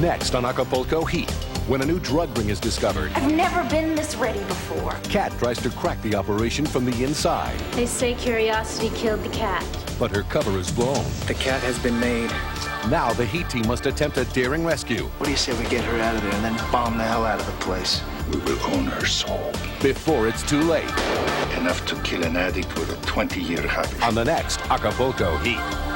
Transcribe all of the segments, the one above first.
Next on Acapulco H.E.A.T, when a new drug ring is discovered, I've never been this ready before. Cat tries to crack the operation from the inside. They say curiosity killed the cat. But her cover is blown. The cat has been made. Now the H.E.A.T team must attempt a daring rescue. What do you say we get her out of there and then bomb the hell out of the place? We will own her soul. Before it's too late. Enough to kill an addict with a 20-year habit. On the next Acapulco H.E.A.T.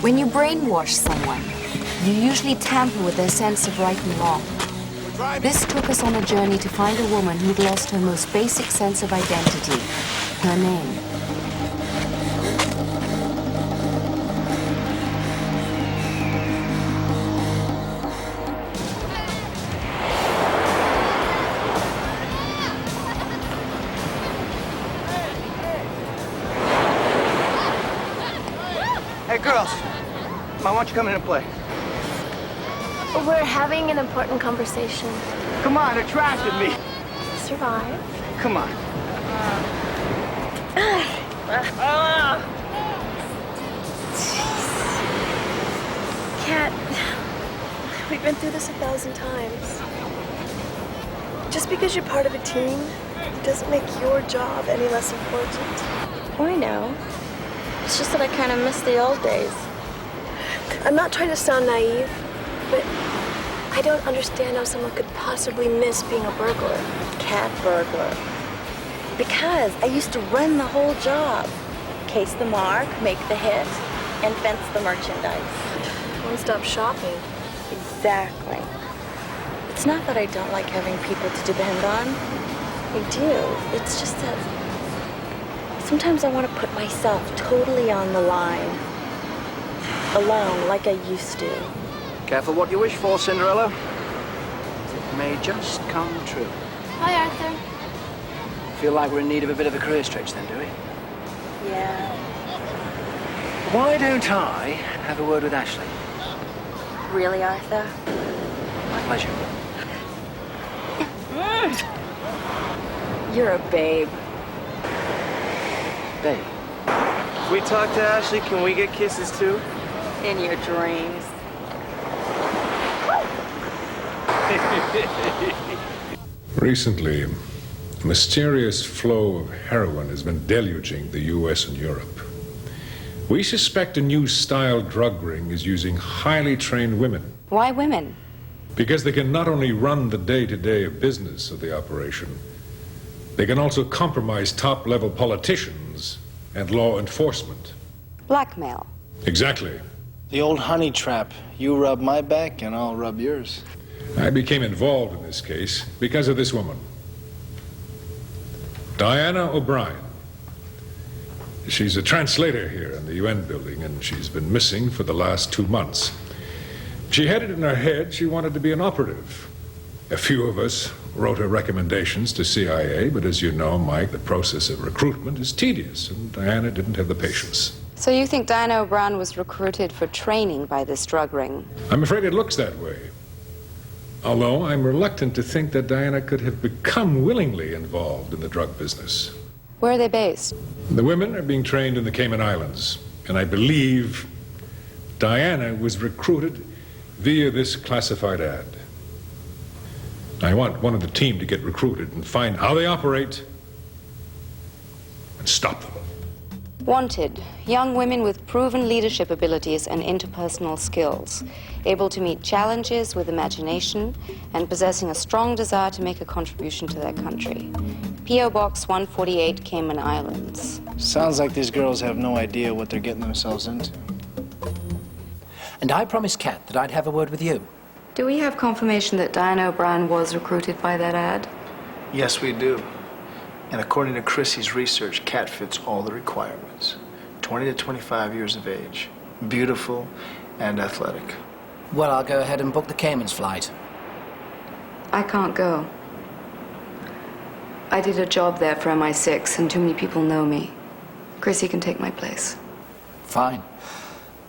When you brainwash someone, you usually tamper with their sense of right and wrong. This took us on a journey to find a woman who'd lost her most basic sense of identity, her name. Hey, girls. Why don't you come in and play? We're having an important conversation. Come on, they're trashing me. Survive. Come on. Cat, we've been through this 1,000 times. Just because you're part of a team doesn't make your job any less important. Oh, I know. It's just that I kind of miss the old days. I'm not trying to sound naive, but I don't understand how someone could possibly miss being a burglar. Cat burglar. Because I used to run the whole job. Case the mark, make the hit, and fence the merchandise. One-stop shopping. Exactly. It's not that I don't like having people to depend on. I do. It's just that sometimes I want to put myself totally on the line. Alone, like I used to. Careful what you wish for, Cinderella. It may just come true. Hi, Arthur. Feel like we're in need of a bit of a career stretch then, do we? Yeah. Why don't I have a word with Ashley? Really, Arthur? My pleasure. You're a babe. Babe. If we talk to Ashley, can we get kisses too? In your dreams. Recently, a mysterious flow of heroin has been deluging the U.S. and Europe. We suspect a new style drug ring is using highly trained women. Why women? Because they can not only run the day-to-day business of the operation, they can also compromise top-level politicians and law enforcement. Blackmail. Exactly. The old honey trap. You rub my back and I'll rub yours. I became involved in this case because of this woman, Diana O'Brien. She's a translator here in the UN building, and she's been missing for the last 2 months. She had it in her head she wanted to be an operative. A few of us wrote her recommendations to CIA, but as you know, Mike, the process of recruitment is tedious, and Diana didn't have the patience. So you think Diana O'Brien was recruited for training by this drug ring? I'm afraid it looks that way. Although I'm reluctant to think that Diana could have become willingly involved in the drug business. Where are they based? The women are being trained in the Cayman Islands, and I believe Diana was recruited via this classified ad. I want one of the team to get recruited and find how they operate and stop them. Wanted, young women with proven leadership abilities and interpersonal skills, able to meet challenges with imagination and possessing a strong desire to make a contribution to their country. P.O. Box 148, Cayman Islands. Sounds like these girls have no idea what they're getting themselves into. And I promised Kat that I'd have a word with you. Do we have confirmation that Diana O'Brien was recruited by that ad? Yes, we do. And according to Chrissy's research, Kat fits all the requirements. 20 to 25 years of age, beautiful and athletic. Well, I'll go ahead and book the Cayman's flight. I can't go. I did a job there for MI6, and too many people know me. Chrissy can take my place. Fine.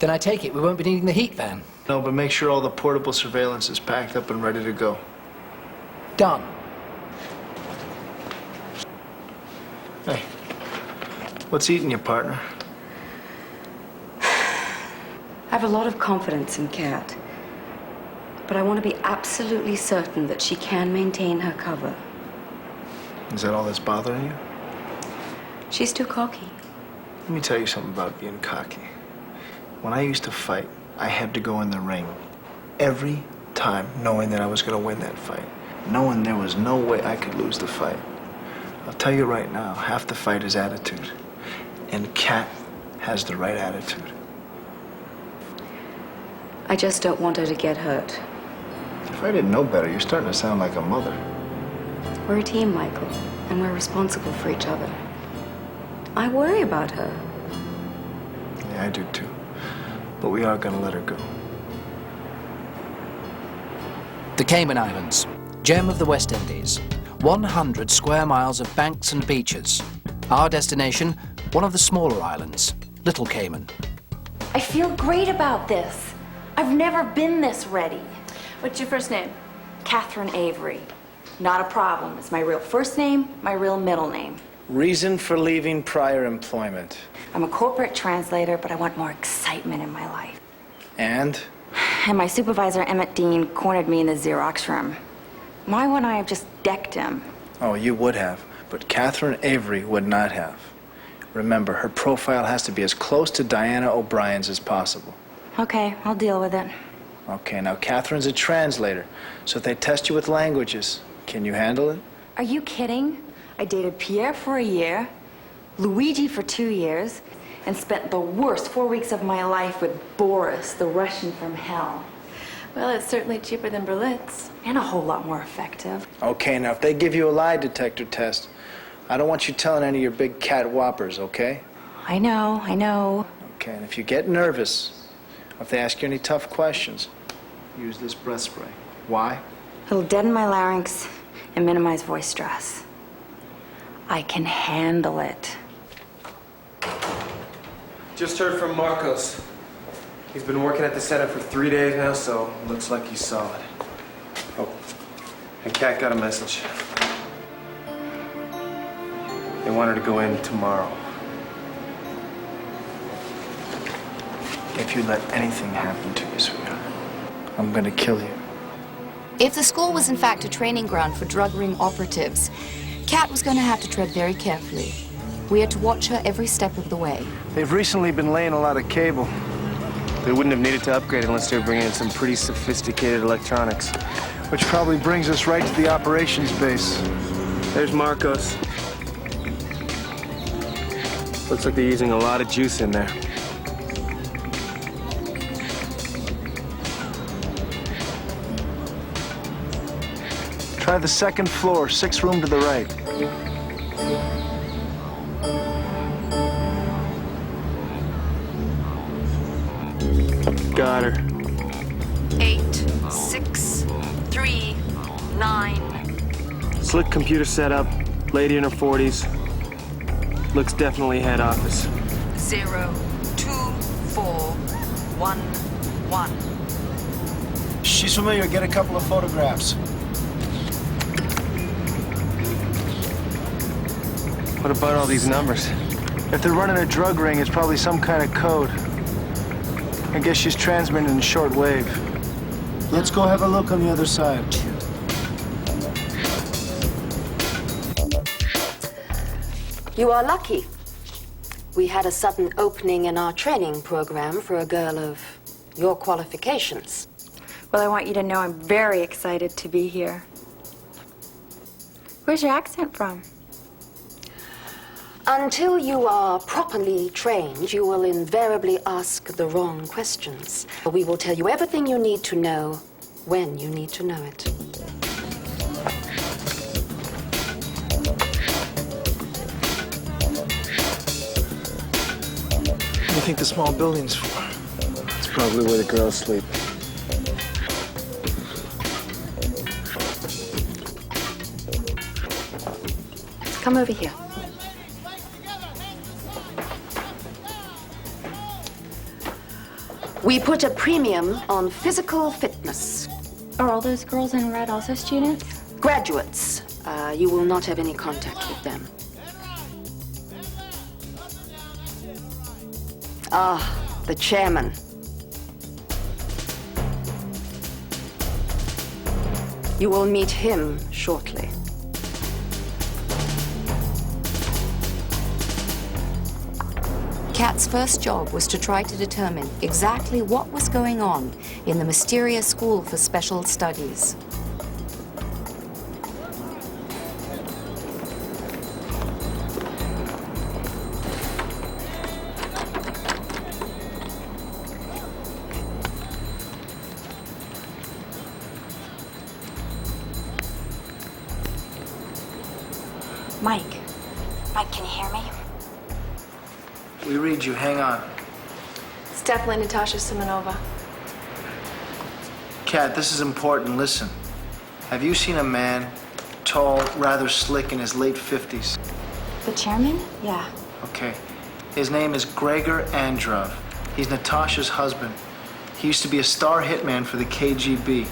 Then I take it we won't be needing the heat van. No, but make sure all the portable surveillance is packed up and ready to go. Done. Hey, what's eating you, partner? I have a lot of confidence in Kat, but I want to be absolutely certain that she can maintain her cover. Is that all that's bothering you? She's too cocky. Let me tell you something about being cocky. When I used to fight, I had to go in the ring every time knowing that I was going to win that fight, knowing there was no way I could lose the fight. I'll tell you right now, half the fight is attitude. And Kat has the right attitude. I just don't want her to get hurt. If I didn't know better, you're starting to sound like a mother. We're a team, Michael, and we're responsible for each other. I worry about her. Yeah, I do too. But we are going to let her go. The Cayman Islands, gem of the West Indies. 100 square miles of banks and beaches. Our destination, one of the smaller islands, Little Cayman. I feel great about this. I've never been this ready. What's your first name? Catherine Avery. Not a problem. It's my real first name, my real middle name. Reason for leaving prior employment. I'm a corporate translator, but I want more excitement in my life. And? And my supervisor, Emmett Dean, cornered me in the Xerox room. Why wouldn't I have just decked him? Oh, you would have, but Catherine Avery would not have. Remember, her profile has to be as close to Diana O'Brien's as possible. Okay, I'll deal with it. Okay, now Catherine's a translator, so if they test you with languages, can you handle it? Are you kidding? I dated Pierre for a year, Luigi for 2 years, and spent the worst 4 weeks of my life with Boris, the Russian from hell. Well, it's certainly cheaper than Berlitz. And a whole lot more effective. Okay, now if they give you a lie detector test, I don't want you telling any of your big cat whoppers, okay? I know. Okay, and if you get nervous, if they ask you any tough questions, use this breath spray. Why? It'll deaden my larynx and minimize voice stress. I can handle it. Just heard from Marcos. He's been working at the center for 3 days now, so looks like he's solid. Oh, and Kat got a message. They want her to go in tomorrow. If you let anything happen to you, sweetheart, I'm gonna kill you. If the school was in fact a training ground for drug ring operatives, Kat was going to have to tread very carefully. We had to watch her every step of the way. They've recently been laying a lot of cable. They wouldn't have needed to upgrade unless they were bringing in some pretty sophisticated electronics. Which probably brings us right to the operations base. There's Marcos. Looks like they're using a lot of juice in there. Try the second floor, 6th room to the right. Got her. 8, 6, 3, 9. Slick computer setup, lady in her 40s. Looks definitely head office. 0, 2, 4, 1, 1. She's familiar. Get a couple of photographs. What about all these numbers? If they're running a drug ring, it's probably some kind of code. I guess she's transmitting in shortwave. Let's go have a look on the other side. You are lucky. We had a sudden opening in our training program for a girl of your qualifications. Well, I want you to know I'm very excited to be here. Where's your accent from? Until you are properly trained, you will invariably ask the wrong questions. We will tell you everything you need to know when you need to know it. What do you think the small building's for? It's probably where the girls sleep. Come over here. We put a premium on physical fitness. Are all those girls in red also students? Graduates. You will not have any contact with them. Ah, the chairman. You will meet him shortly. Kat's first job was to try to determine exactly what was going on in the mysterious school for special studies. Mike, can you hear me? We read you. Hang on. It's definitely Natasha Simonova. Kat, this is important. Listen. Have you seen a man, tall, rather slick, in his late 50s? The chairman? Yeah. Okay. His name is Gregor Androv. He's Natasha's husband. He used to be a star hitman for the KGB.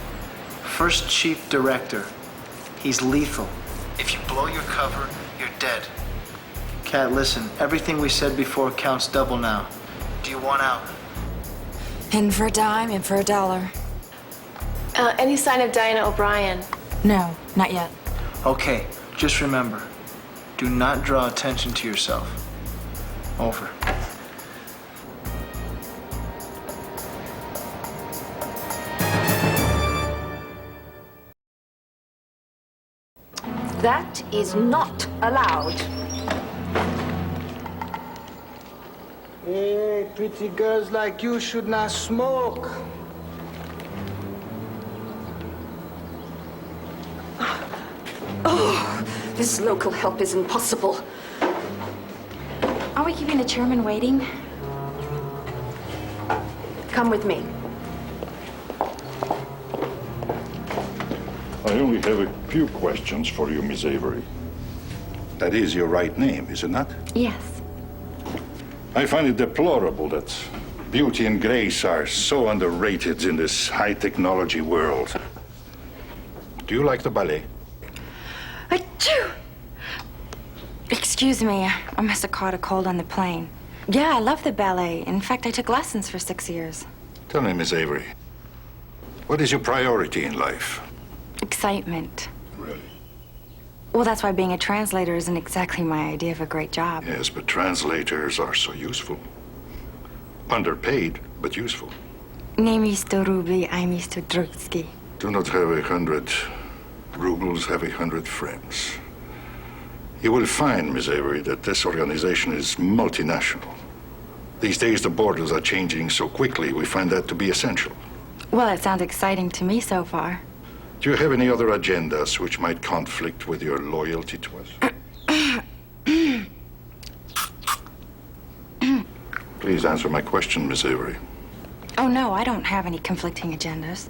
First chief director. He's lethal. If you blow your cover, you're dead. Kat, listen. Everything we said before counts double now. Do you want out? In for a dime, in for a dollar. Any sign of Diana O'Brien? No, not yet. Okay, just remember, do not draw attention to yourself. Over. That is not allowed. Hey, pretty girls like you should not smoke. Oh, this local help is impossible. Are we keeping the chairman waiting? Come with me. I only have a few questions for you, Miss Avery. That is your right name, is it not? Yes. I find it deplorable that beauty and grace are so underrated in this high-technology world. Do you like the ballet? I do. Excuse me, I must have caught a cold on the plane. Yeah, I love the ballet. In fact, I took lessons for 6 years. Tell me, Miss Avery, what is your priority in life? Excitement. Really? Well, that's why being a translator isn't exactly my idea of a great job. Yes, but translators are so useful. Underpaid, but useful. Nie Mr. Ruby, I Mr. Drutsky. Do not have 100 rubles, have 100 friends. You will find, Miss Avery, that this organization is multinational. These days, the borders are changing so quickly, we find that to be essential. Well, it sounds exciting to me so far. Do you have any other agendas which might conflict with your loyalty to us? Please answer my question, Miss Avery. Oh, no, I don't have any conflicting agendas.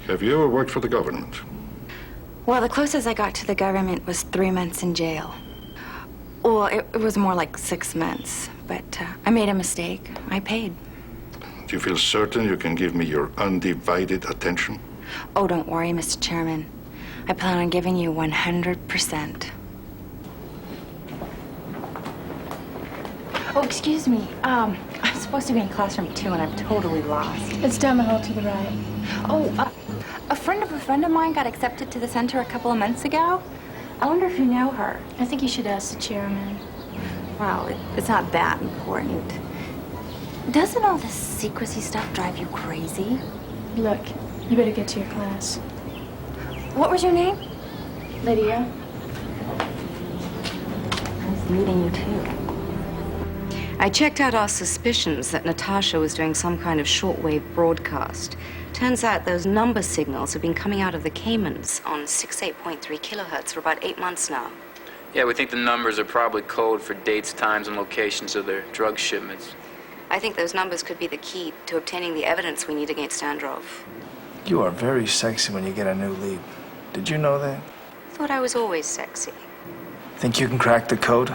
Have you ever worked for the government? Well, the closest I got to the government was 3 months in jail. Well, it was more like 6 months, but I made a mistake. I paid. Do you feel certain you can give me your undivided attention? Oh, don't worry, Mr. Chairman. I plan on giving you 100%. Oh, excuse me. I'm supposed to be in classroom 2, and I'm totally lost. It's down the hall to the right. Oh, a friend of mine got accepted to the center a couple of months ago. I wonder if you know her. I think you should ask the chairman. Well, it's not that important. Doesn't all this secrecy stuff drive you crazy? Look, you better get to your class. What was your name? Lydia. Nice meeting you, too. I checked out our suspicions that Natasha was doing some kind of shortwave broadcast. Turns out those number signals have been coming out of the Caymans on 68.3 kilohertz for about 8 months now. Yeah, we think the numbers are probably code for dates, times, and locations of their drug shipments. I think those numbers could be the key to obtaining the evidence we need against Androv. You are very sexy when you get a new lead. Did you know that? Thought I was always sexy. Think you can crack the code?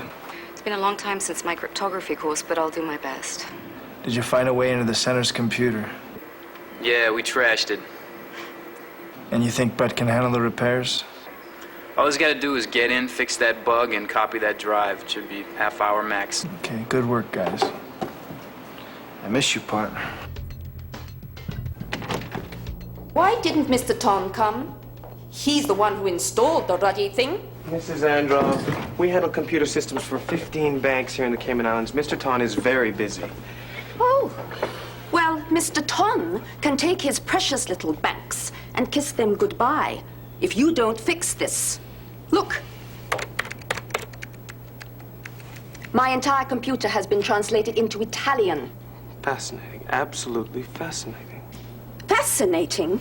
It's been a long time since my cryptography course, but I'll do my best. Did you find a way into the center's computer? Yeah, we trashed it. And you think Brett can handle the repairs? All he's got to do is get in, fix that bug, and copy that drive. It should be half-hour max. Okay, good work, guys. I miss you, partner. Why didn't Mr. Ton come? He's the one who installed the ruddy thing. Mrs. Androv, we handle computer systems for 15 banks here in the Cayman Islands. Mr. Ton is very busy. Oh. Well, Mr. Ton can take his precious little banks and kiss them goodbye if you don't fix this. Look. My entire computer has been translated into Italian. Fascinating. Absolutely fascinating. Fascinating?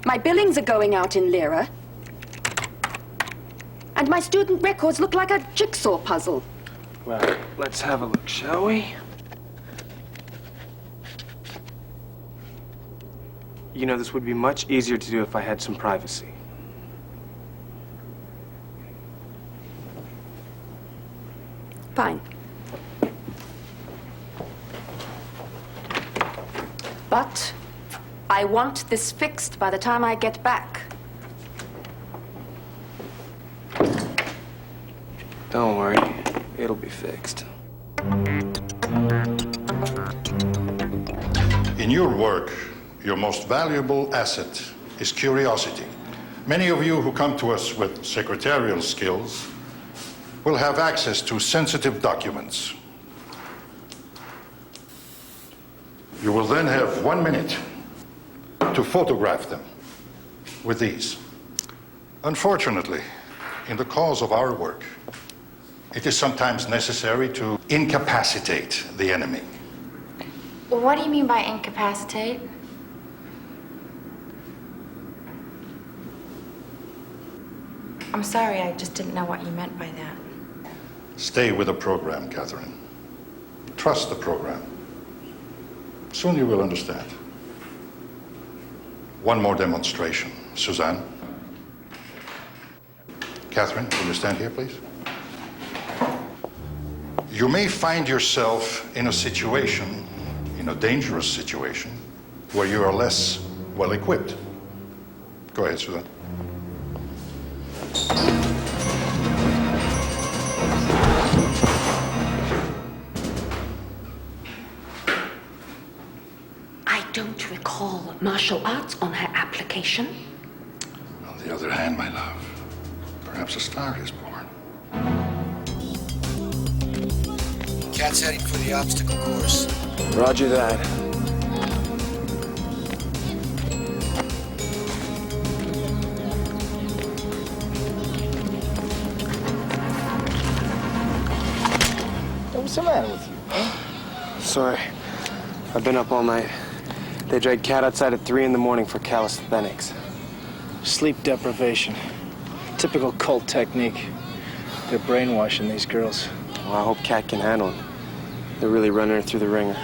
My billings are going out in lira. And my student records look like a jigsaw puzzle. Well, let's have a look, shall we? You know, this would be much easier to do if I had some privacy. Fine. But I want this fixed by the time I get back. Don't worry, it'll be fixed. In your work, your most valuable asset is curiosity. Many of you who come to us with secretarial skills will have access to sensitive documents. You will then have 1 minute to photograph them with these. Unfortunately, in the cause of our work, it is sometimes necessary to incapacitate the enemy. Well, what do you mean by incapacitate? I'm sorry, I just didn't know what you meant by that. Stay with the program, Catherine. Trust the program. Soon you will understand. One more demonstration. Suzanne. Catherine, will you stand here, please? You may find yourself in a situation, in a dangerous situation, where you are less well equipped. Go ahead, Suzanne. I don't recall martial arts on her application. On the other hand, my love, perhaps a star is born. Cat's heading for the obstacle course. Roger that. What's the matter with you, huh? Sorry. I've been up all night. They dragged Cat outside at 3 in the morning for calisthenics. Sleep deprivation. Typical cult technique. They're brainwashing these girls. Well, I hope Cat can handle it. They're really running her through the ringer.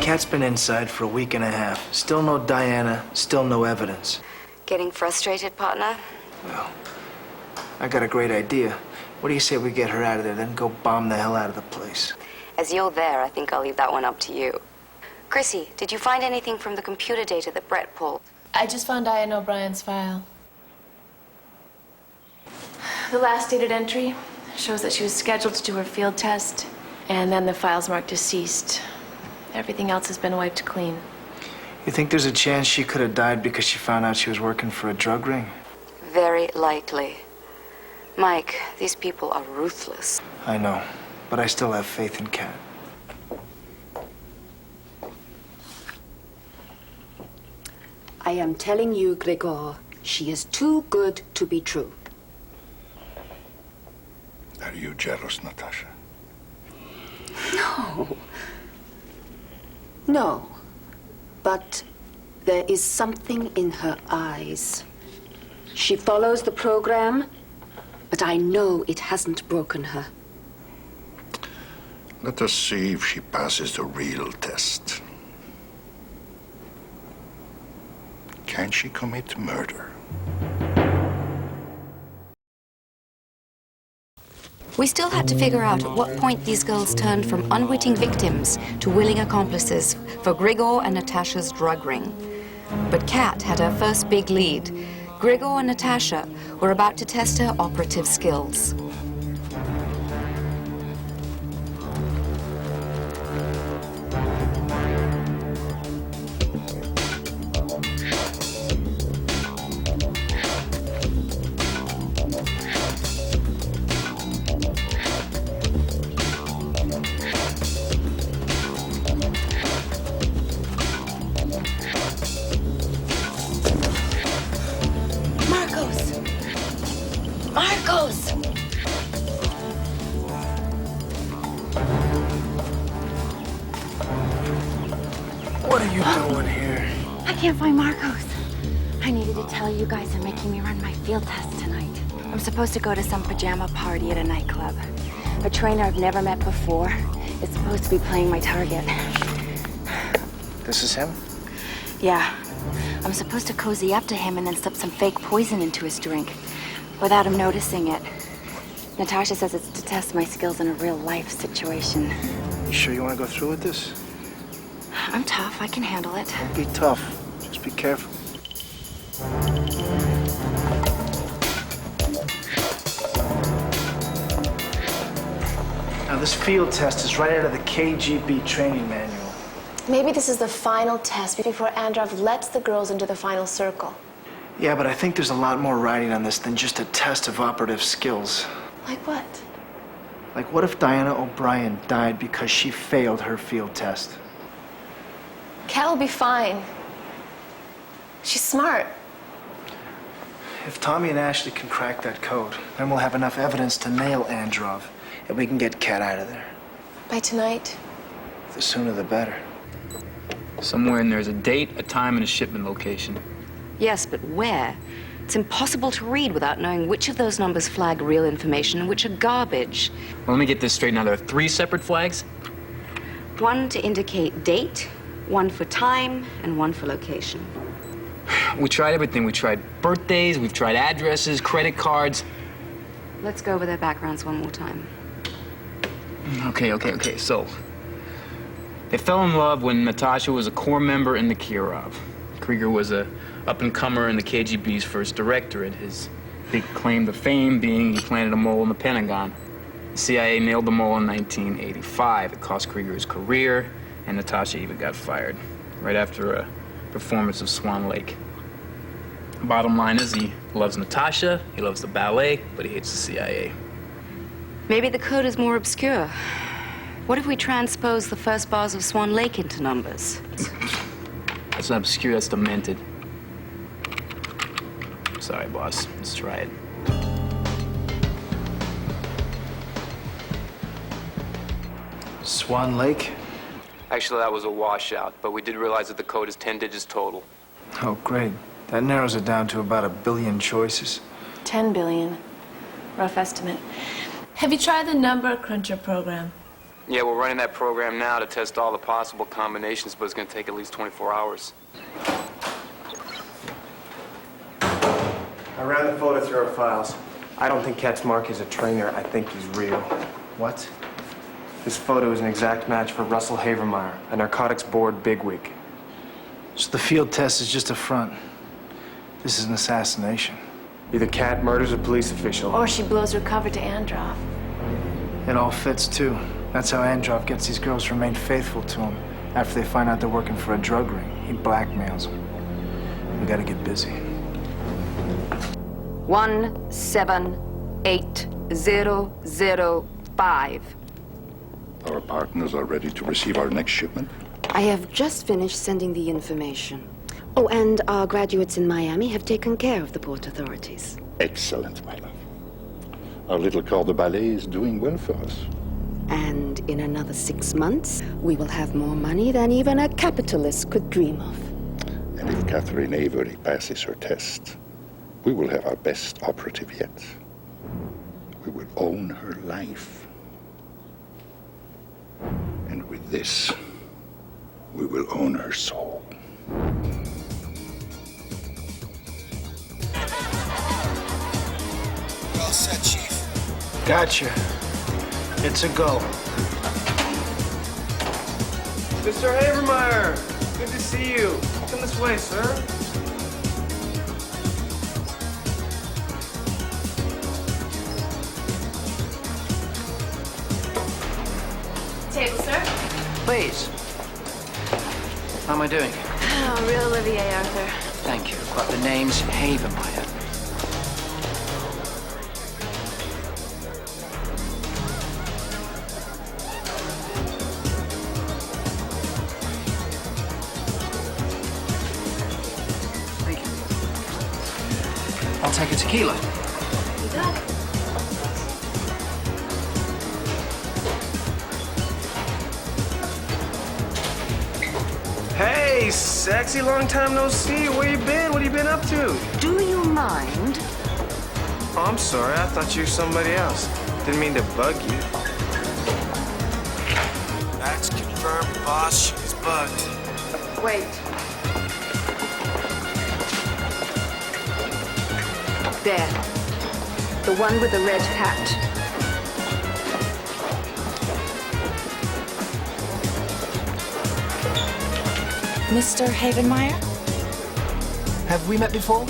Cat's been inside for a week and a half. Still no Diana, still no evidence. Getting frustrated, partner? Well, I got a great idea. What do you say we get her out of there, then go bomb the hell out of the place? As you're there, I think I'll leave that one up to you. Chrissy, did you find anything from the computer data that Brett pulled? I just found Diane O'Brien's file. The last dated entry shows that she was scheduled to do her field test, and then the file's marked deceased. Everything else has been wiped clean. You think there's a chance she could have died because she found out she was working for a drug ring? Very likely. Mike, these people are ruthless. I know, but I still have faith in Cat. I am telling you, Gregor, she is too good to be true. Are you jealous, Natasha? No. No. But there is something in her eyes. She follows the program, but I know it hasn't broken her. Let us see if she passes the real test. Can she commit murder? We still had to figure out at what point these girls turned from unwitting victims to willing accomplices for Grigor and Natasha's drug ring. But Kat had her first big lead. Grigor and Natasha were about to test her operative skills. What are you doing here? I can't find Marcos. I needed to tell you guys they're making me run my field test tonight. I'm supposed to go to some pajama party at a nightclub. A trainer I've never met before is supposed to be playing my target. This is him? Yeah. I'm supposed to cozy up to him and then slip some fake poison into his drink without him noticing it. Natasha says it's to test my skills in a real-life situation. You sure you want to go through with this? I'm tough. I can handle it. Don't be tough. Just be careful. Now, this field test is right out of the KGB training manual. Maybe this is the final test before Androv lets the girls into the final circle. Yeah, but I think there's a lot more riding on this than just a test of operative skills. Like what? Like, what if Diana O'Brien died because she failed her field test? Kat will be fine. She's smart. If Tommy and Ashley can crack that code, then we'll have enough evidence to nail Androv, and we can get Kat out of there. By tonight? The sooner the better. Somewhere in there's a date, a time, and a shipment location. Yes, but where? It's impossible to read without knowing which of those numbers flag real information and which are garbage. Well, let me get this straight now. There are 3 separate flags? One to indicate date, one for time, and one for location. We tried everything. We tried birthdays, we've tried addresses, credit cards. Let's go over their backgrounds one more time. Okay. So, they fell in love when Natasha was a core member in the Kirov. Krieger was a up-and-comer in the KGB's first directorate. His big claim to fame being he planted a mole in the Pentagon. The CIA nailed the mole in 1985. It cost Krieger his career, and Natasha even got fired right after a performance of Swan Lake. Bottom line is he loves Natasha, he loves the ballet, but he hates the CIA. Maybe the code is more obscure. What if we transpose the first bars of Swan Lake into numbers? That's not obscure, that's demented. Sorry, boss. Let's try it. Swan Lake? Actually, that was a washout, but we did realize that the code is 10 digits total. Oh, great. That narrows it down to about 1 billion choices. 10 billion. Rough estimate. Have you tried the number cruncher program? Yeah, we're running that program now to test all the possible combinations, but it's going to take at least 24 hours. I ran the photo through our files. I don't think Kat's mark is a trainer. I think he's real. What? This photo is an exact match for Russell Havermeyer, a narcotics board bigwig. So the field test is just a front. This is an assassination. Either Kat murders a police official, Or she blows her cover to Androv. It all fits, too. That's how Androv gets these girls to remain faithful to him. After they find out they're working for a drug ring, he blackmails them. We gotta get busy. 178,005. Our partners are ready to receive our next shipment. I have just finished sending the information. Oh, and our graduates in Miami have taken care of the port authorities. Excellent, my love. Our little corps de ballet is doing well for us. And in another 6 months, we will have more money than even a capitalist could dream of. And if Catherine Avery passes her test, we will have our best operative yet. We will own her life. And with this, we will own her soul. Well said, Chief. Gotcha. It's a go. Mr. Havermeyer, good to see you. Come this way, sir. Table, sir. Please. How am I doing? Oh, real Olivier, Arthur. Thank you. But the name's Havermeyer. Thank you. I'll take a tequila. You got it. Hey, sexy, long time no see. Where you been? What have you been up to? Do you mind? Oh, I'm sorry. I thought you were somebody else. Didn't mean to bug you. That's confirmed, boss. She's bugged. Wait. There. The one with the red hat. Mr. Havenmeyer? Have we met before?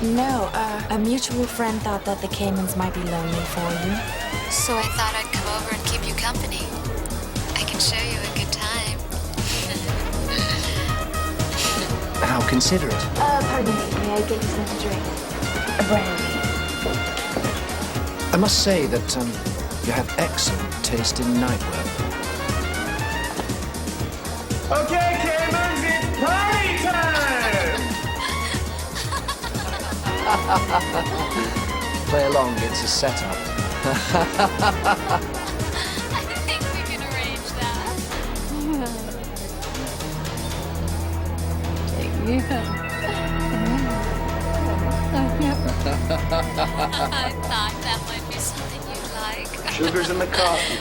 No, a mutual friend thought that the Caymans might be lonely for you. So I thought I'd come over and keep you company. I can show you a good time. How considerate. Pardon me, may I get you something to drink? A brandy. I must say that you have excellent taste in night work. Okay, Caymans, it's party time! Play along, it's a setup. I think we can arrange that. Take me home. I thought that might be something you'd like. Sugar's in the coffee.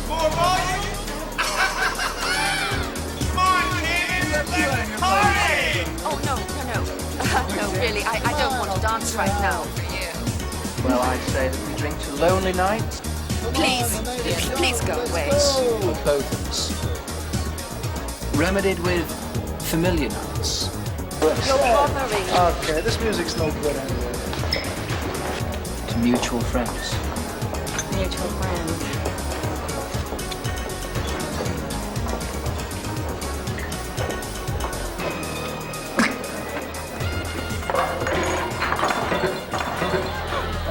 More volume! Come on, Caymans, let's party! Oh, no. No, really, I don't want to dance right now for you. Well, I say that we drink to lonely nights. Please go away. For both of us. Remedied with familiar nights. You're bothering. Okay, this music's no good anyway. To mutual friends. Mutual friends.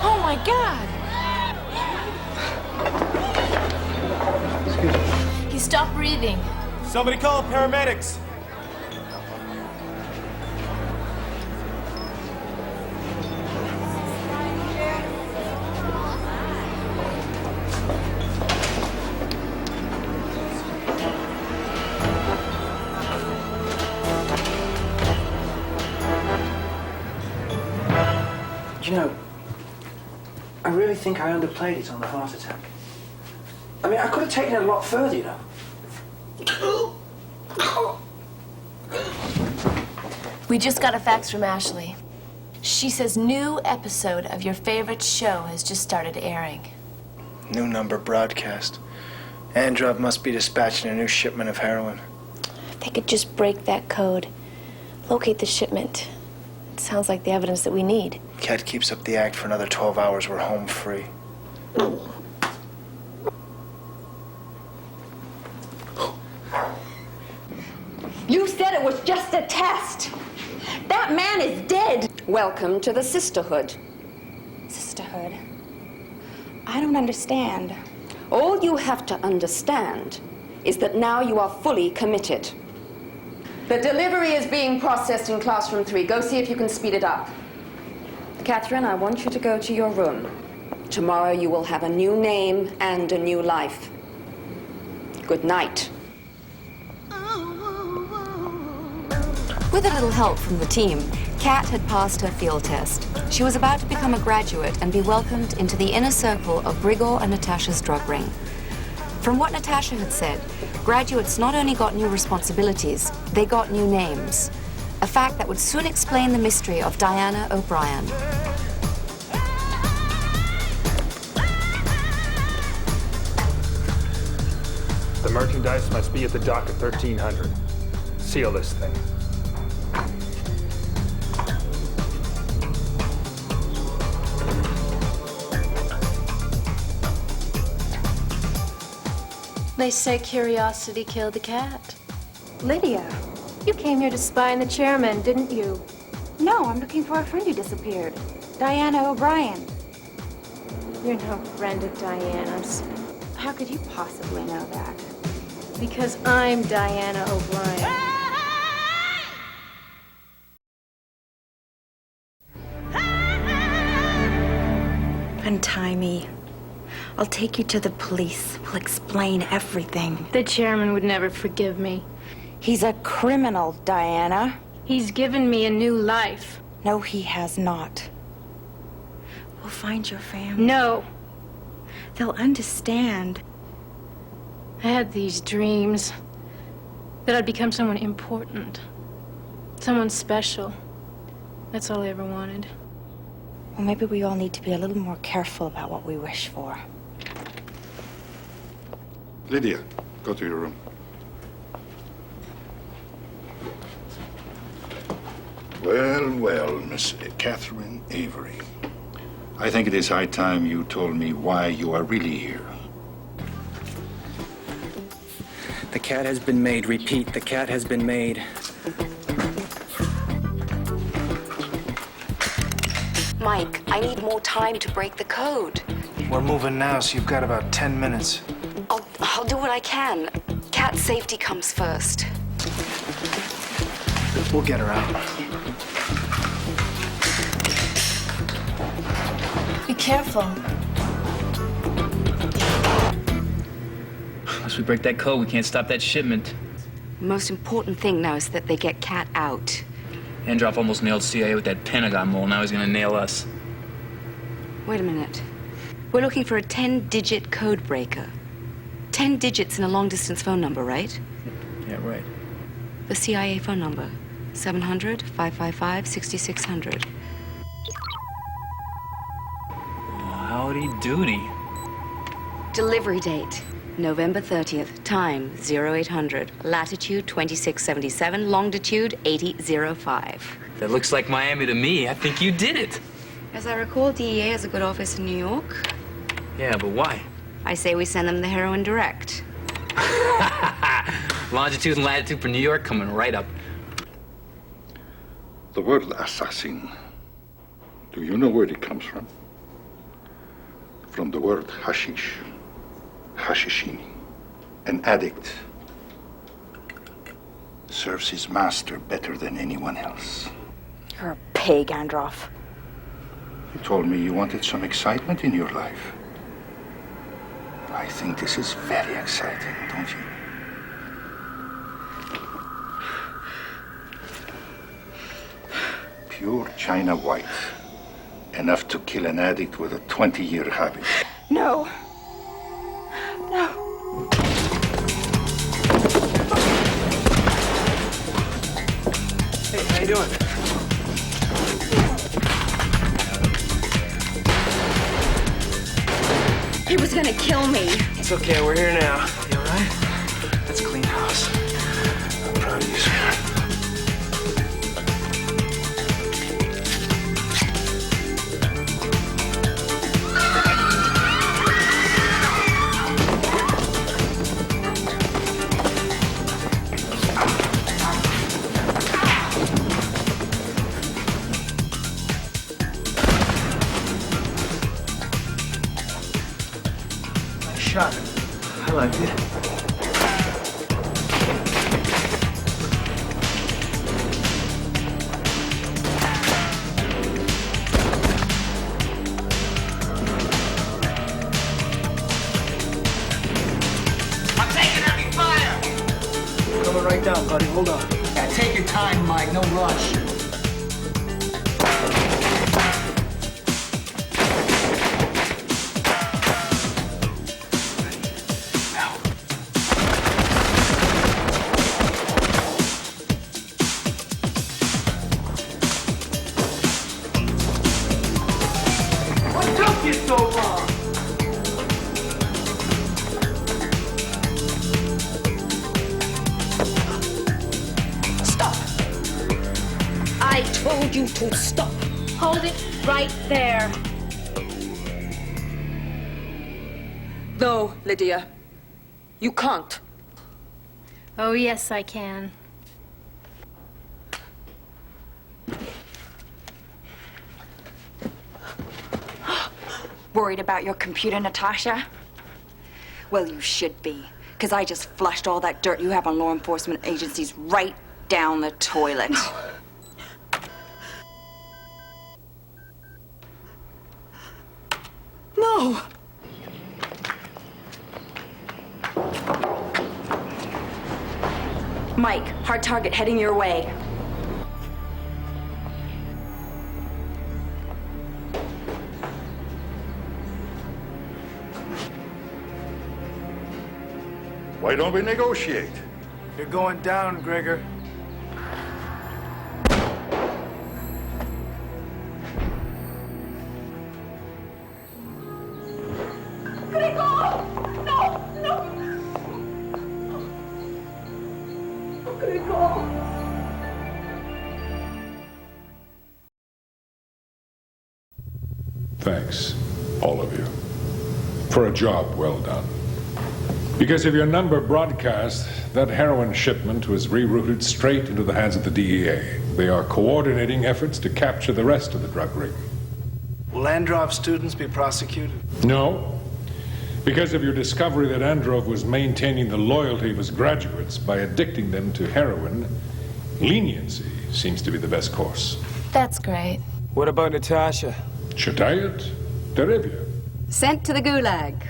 Oh my God! He stopped breathing. Somebody call paramedics. You know, I really think I underplayed it on the heart attack. I mean, I could have taken it a lot further, you know. We just got a fax from Ashley. She says new episode of your favorite show has just started airing. New number broadcast. Androv must be dispatching a new shipment of heroin. If they could just break that code, locate the shipment. It sounds like the evidence that we need. Cat keeps up the act for another 12 hours, we're home free. You said it was just a test. That man is dead. Welcome to the sisterhood. Sisterhood. I don't understand. All you have to understand is that now you are fully committed. The delivery is being processed in classroom 3. Go see if you can speed it up. Catherine, I want you to go to your room. Tomorrow you will have a new name and a new life. Good night. With a little help from the team, Kat had passed her field test. She was about to become a graduate and be welcomed into the inner circle of Grigor and Natasha's drug ring. From what Natasha had said, graduates not only got new responsibilities, they got new names. A fact that would soon explain the mystery of Diana O'Brien. The merchandise must be at the dock at 1300. Seal this thing. They say curiosity killed the cat. Lydia, you came here to spy on the chairman, didn't you? No, I'm looking for a friend who disappeared. Diana O'Brien. You're no friend of Diana's. How could you possibly know that? Because I'm Diana O'Brien. Untie me. I'll take you to the police. We'll explain everything. The chairman would never forgive me. He's a criminal, Diana. He's given me a new life. No, he has not. We'll find your family. No. They'll understand. I had these dreams that I'd become someone important, someone special. That's all I ever wanted. Well, maybe we all need to be a little more careful about what we wish for. Lydia, go to your room. Well, well, Miss Catherine Avery. I think it is high time you told me why you are really here. The cat has been made. Repeat, the cat has been made. Mike, I need more time to break the code. We're moving now, so you've got about 10 minutes. I'll do what I can. Cat safety comes first. We'll get her out. Be careful. Unless we break that code, we can't stop that shipment. The most important thing now is that they get Cat out. Androv almost nailed CIA with that Pentagon mole. Now he's gonna nail us. Wait a minute. We're looking for a 10-digit code breaker. 10 digits in a long-distance phone number, right? Yeah, right. The CIA phone number. 700-555-6600. Howdy doody. Delivery date, November 30th. Time, 0800. Latitude, 2677. Longitude, 8005. That looks like Miami to me. I think you did it. As I recall, DEA has a good office in New York. Yeah, but why? I say we send them the heroin direct. Longitude and latitude for New York coming right up. The word assassin, do you know where it comes from? From the word hashish, hashishini. An addict serves his master better than anyone else. You're a pig, Androv. You told me you wanted some excitement in your life. I think this is very exciting, don't you? Pure China white. Enough to kill an addict with a 20-year habit. No. No. Hey, how you doing? He was gonna kill me. It's okay, we're here now. You all right? Let's clean house. I'm proud of you, sweetheart. Shot. I liked it. I'm taking heavy fire! Coming right down, buddy. Hold on. Yeah, take your time, Mike. No rush. So long. Stop! I told you to stop. Hold it right there. No, Lydia. You can't. Oh, yes, I can. Worried about your computer, Natasha? Well, you should be, because I just flushed all that dirt you have on law enforcement agencies right down the toilet. No! Mike, hard target heading your way. Why don't we negotiate? You're going down, Gregor. Gregor! No! No! Gregor! thanks, all of you, for a job well done. Because of your number broadcast, that heroin shipment was rerouted straight into the hands of the DEA. They are coordinating efforts to capture the rest of the drug ring. Will Androv students be prosecuted? No, because of your discovery that Androv was maintaining the loyalty of his graduates by addicting them to heroin, leniency seems to be the best course. That's great. What about Natasha? Chitayat, Derevia. Sent to the gulag.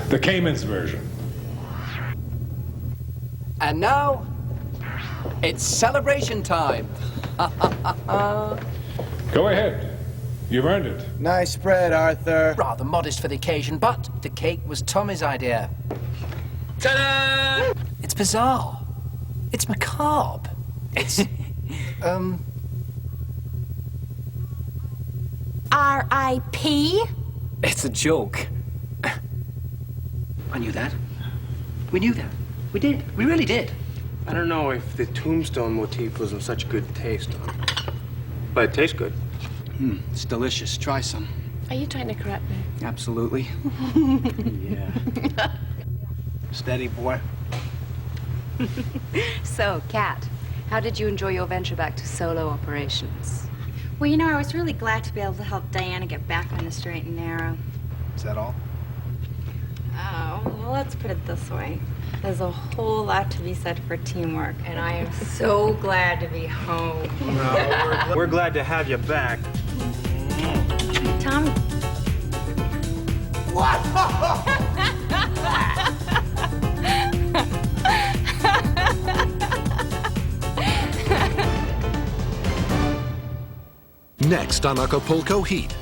The Cayman's version. And now, it's celebration time. Go ahead. You've earned it. Nice spread, Arthur. Rather modest for the occasion, but the cake was Tommy's idea. Ta-da! It's bizarre. It's macabre. It's, R.I.P.? It's a joke. I knew that. We knew that. We did. We really did. I don't know if the tombstone motif was in such good taste. But it tastes good. It's delicious. Try some. Are you trying to correct me? Absolutely. Yeah. Steady, boy. So, Kat, how did you enjoy your venture back to solo operations? Well, you know, I was really glad to be able to help Diana get back on the straight and narrow. Is that all? Oh, well, let's put it this way. There's a whole lot to be said for teamwork, and I am so glad to be home. No, we're glad to have you back. Tommy. Next on Acapulco H.E.A.T,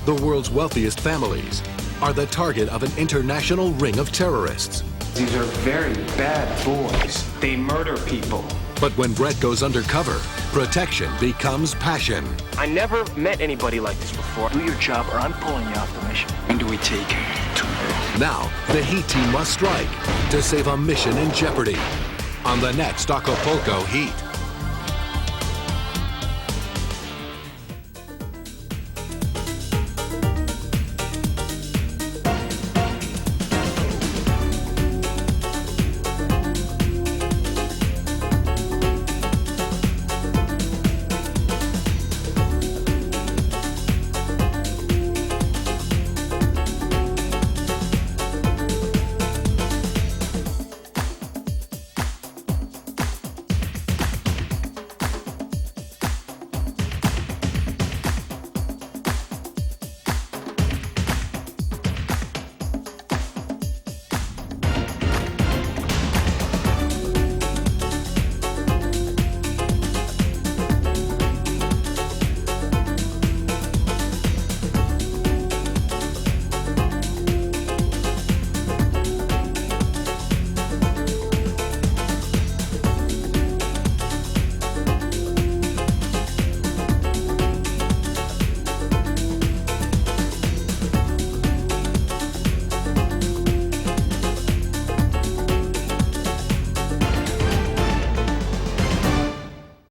the world's wealthiest families are the target of an international ring of terrorists. These are very bad boys. They murder people. But when Brett goes undercover, protection becomes passion. I never met anybody like this before. Do your job or I'm pulling you off the mission. When do we take it? Tomorrow. Now, the H.E.A.T team must strike to save a mission in jeopardy on the next Acapulco H.E.A.T.